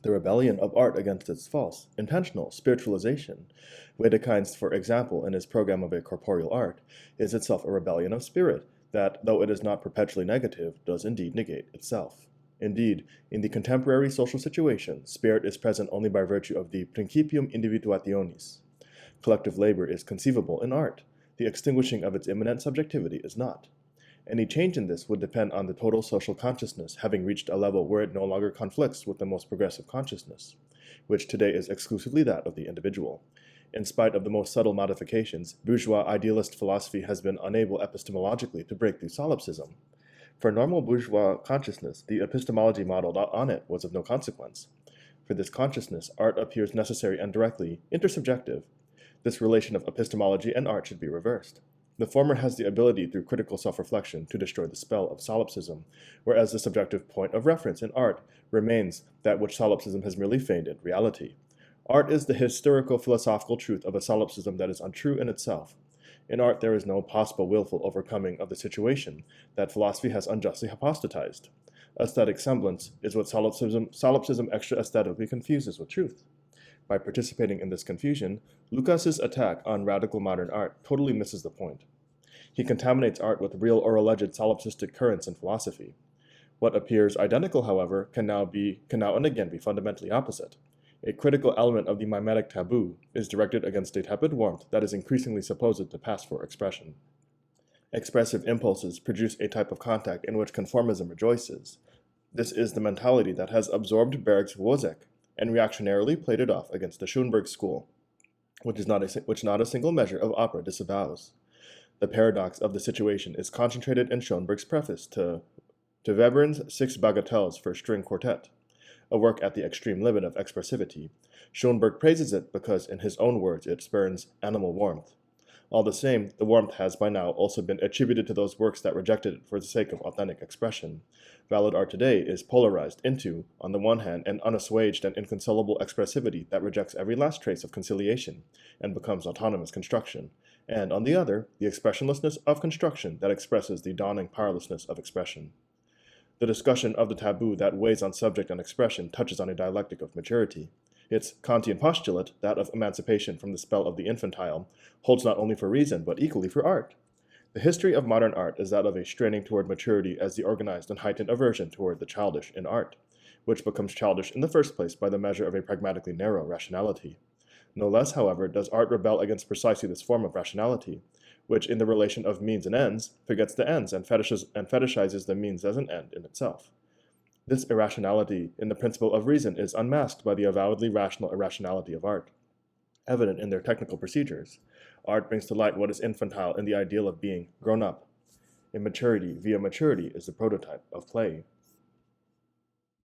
The rebellion of art against its false, intentional spiritualization, Wedekind's, for example, in his program of a corporeal art, is itself a rebellion of spirit that, though it is not perpetually negative, does indeed negate itself. Indeed, in the contemporary social situation, spirit is present only by virtue of the principium individuationis. Collective labor is conceivable in art. The extinguishing of its immanent subjectivity is not. Any change in this would depend on the total social consciousness having reached a level where it no longer conflicts with the most progressive consciousness, which today is exclusively that of the individual. In spite of the most subtle modifications, bourgeois idealist philosophy has been unable epistemologically to break through solipsism. For normal bourgeois consciousness, the epistemology modeled on it was of no consequence. For this consciousness, art appears necessary and directly intersubjective. This relation of epistemology and art should be reversed. The former has the ability, through critical self-reflection, to destroy the spell of solipsism, whereas the subjective point of reference in art remains that which solipsism has merely feigned reality. Art is the historical philosophical truth of a solipsism that is untrue in itself. In art there is no possible willful overcoming of the situation that philosophy has unjustly hypostatized. Aesthetic semblance is what solipsism extra-aesthetically confuses with truth. By participating in this confusion, Lucas's attack on radical modern art totally misses the point. He contaminates art with real or alleged solipsistic currents in philosophy. What appears identical, however, can now and again be fundamentally opposite. A critical element of the mimetic taboo is directed against a tepid warmth that is increasingly supposed to pass for expression. Expressive impulses produce a type of contact in which conformism rejoices. This is the mentality that has absorbed Berg's Wozzeck and reactionarily played it off against the Schoenberg school, which not a single measure of opera disavows. The paradox of the situation is concentrated in Schoenberg's preface to Webern's 6 Bagatelles for String Quartet, a work at the extreme limit of expressivity. Schoenberg praises it because, in his own words, it spurns animal warmth. All the same, the warmth has by now also been attributed to those works that rejected it for the sake of authentic expression. Valid art today is polarized into, on the one hand, an unassuaged and inconsolable expressivity that rejects every last trace of conciliation and becomes autonomous construction, and on the other, the expressionlessness of construction that expresses the dawning powerlessness of expression. The discussion of the taboo that weighs on subject and expression touches on a dialectic of maturity. Its Kantian postulate, that of emancipation from the spell of the infantile, holds not only for reason, but equally for art. The history of modern art is that of a straining toward maturity as the organized and heightened aversion toward the childish in art, which becomes childish in the first place by the measure of a pragmatically narrow rationality. No less, however, does art rebel against precisely this form of rationality, which, in the relation of means and ends, forgets the ends and fetishizes the means as an end in itself. This irrationality in the principle of reason is unmasked by the avowedly rational irrationality of art. Evident in their technical procedures, art brings to light what is infantile in the ideal of being grown up. Immaturity via maturity is the prototype of play.